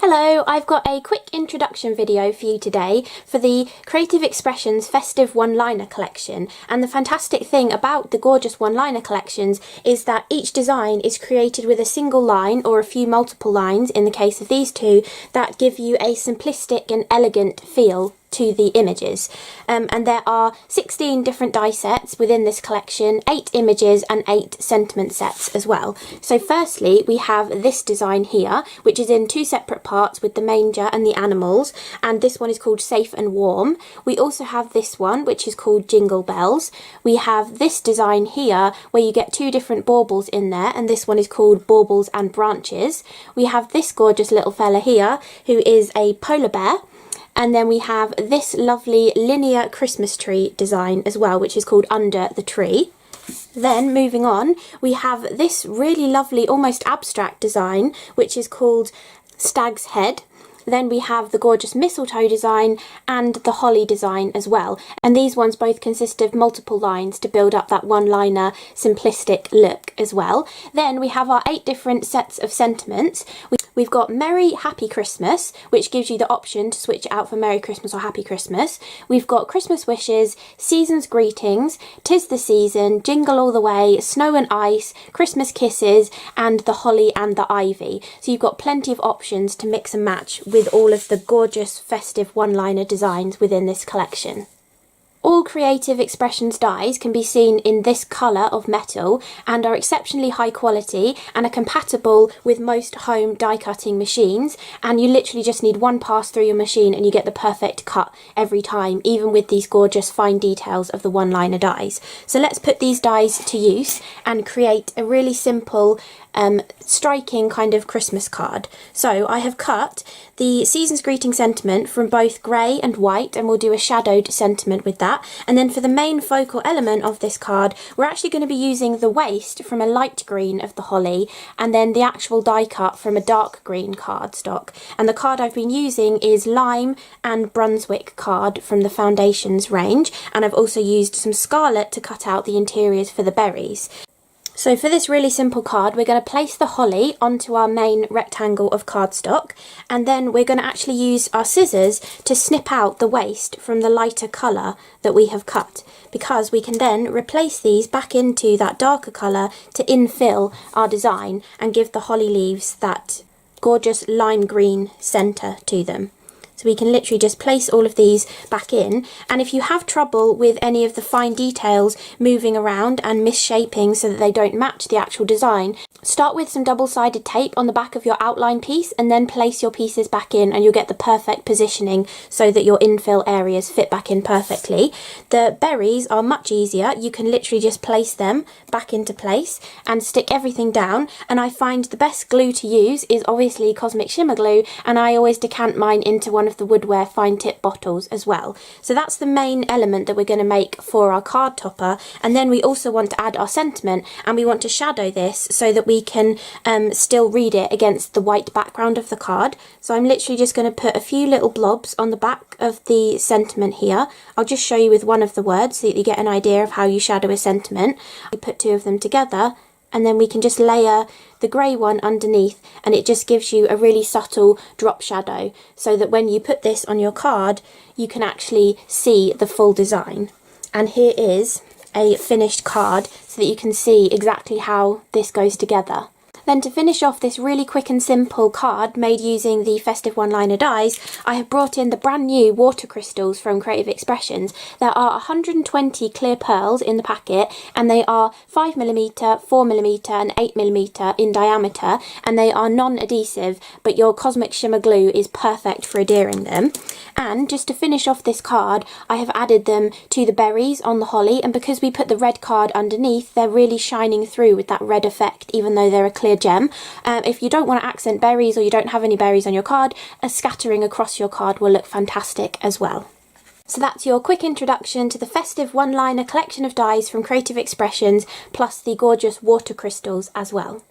Hello, I've got a quick introduction video for you today for the Creative Expressions Festive one-liner collection. And the fantastic thing about the gorgeous one-liner collections is that each design is created with a single line or a few multiple lines, in the case of these two, that give you a simplistic and elegant feel to the images. And there are 16 different die sets within this collection, 8 images and 8 sentiment sets as well. So firstly we have this design here, which is in 2 separate parts with the manger and the animals, and this one is called Safe and Warm. We also have this one, which is called Jingle Bells. We have this design here where you get 2 different baubles in there, and this one is called Baubles and Branches. We have this gorgeous little fella here who is a polar bear. And then we have this lovely linear Christmas tree design as well, which is called Under the Tree. Then moving on, we have this really lovely, almost abstract design, which is called Stag's Head. Then we have the gorgeous mistletoe design and the holly design as well. And these ones both consist of multiple lines to build up that one-liner simplistic look as well. Then we have our 8 different sets of sentiments. We've got Merry Happy Christmas, which gives you the option to switch it out for Merry Christmas or Happy Christmas. We've got Christmas Wishes, Season's Greetings, 'Tis the Season, Jingle All the Way, Snow and Ice, Christmas Kisses, and the Holly and the Ivy. So you've got plenty of options to mix and match with all of the gorgeous festive one-liner designs within this collection. All Creative Expressions dies can be seen in this colour of metal and are exceptionally high quality and are compatible with most home die cutting machines, and you literally just need one pass through your machine and you get the perfect cut every time, even with these gorgeous fine details of the one-liner dies. So let's put these dies to use and create a really simple striking kind of Christmas card. So I have cut the Season's Greeting sentiment from both grey and white, and we'll do a shadowed sentiment with that. And then for the main focal element of this card, we're actually going to be using the waist from a light green of the holly, and then the actual die cut from a dark green cardstock. And the card I've been using is Lime and Brunswick card from the Foundations range, and I've also used some scarlet to cut out the interiors for the berries. So for this really simple card, we're going to place the holly onto our main rectangle of cardstock, and then we're going to actually use our scissors to snip out the waist from the lighter colour that we have cut, because we can then replace these back into that darker colour to infill our design and give the holly leaves that gorgeous lime green centre to them. So we can literally just place all of these back in, and if you have trouble with any of the fine details moving around and misshaping so that they don't match the actual design, start with some double-sided tape on the back of your outline piece and then place your pieces back in, and you'll get the perfect positioning so that your infill areas fit back in perfectly. The berries are much easier. You can literally just place them back into place and stick everything down, and I find the best glue to use is obviously Cosmic Shimmer Glue, and I always decant mine into one of the woodware fine tip bottles as well. So that's the main element that we're going to make for our card topper, and then we also want to add our sentiment, and we want to shadow this so that we can still read it against the white background of the card. So I'm literally just going to put a few little blobs on the back of the sentiment here. I'll just show you with one of the words so that you get an idea of how you shadow a sentiment. We put 2 of them together, and then we can just layer the grey one underneath, and it just gives you a really subtle drop shadow so that when you put this on your card you can actually see the full design. And here is a finished card so that you can see exactly how this goes together. Then to finish off this really quick and simple card made using the Festive one-liner dies, I have brought in the brand new water crystals from Creative Expressions. There are 120 clear pearls in the packet, and they are 5mm, 4mm and 8mm in diameter, and they are non-adhesive, but your Cosmic Shimmer Glue is perfect for adhering them. And just to finish off this card, I have added them to the berries on the holly, and because we put the red card underneath, they're really shining through with that red effect, even though they're a clear gem. If you don't want to accent berries, or you don't have any berries on your card, a scattering across your card will look fantastic as well. So that's your quick introduction to the Festive one-liner collection of dies from Creative Expressions, plus the gorgeous water crystals as well.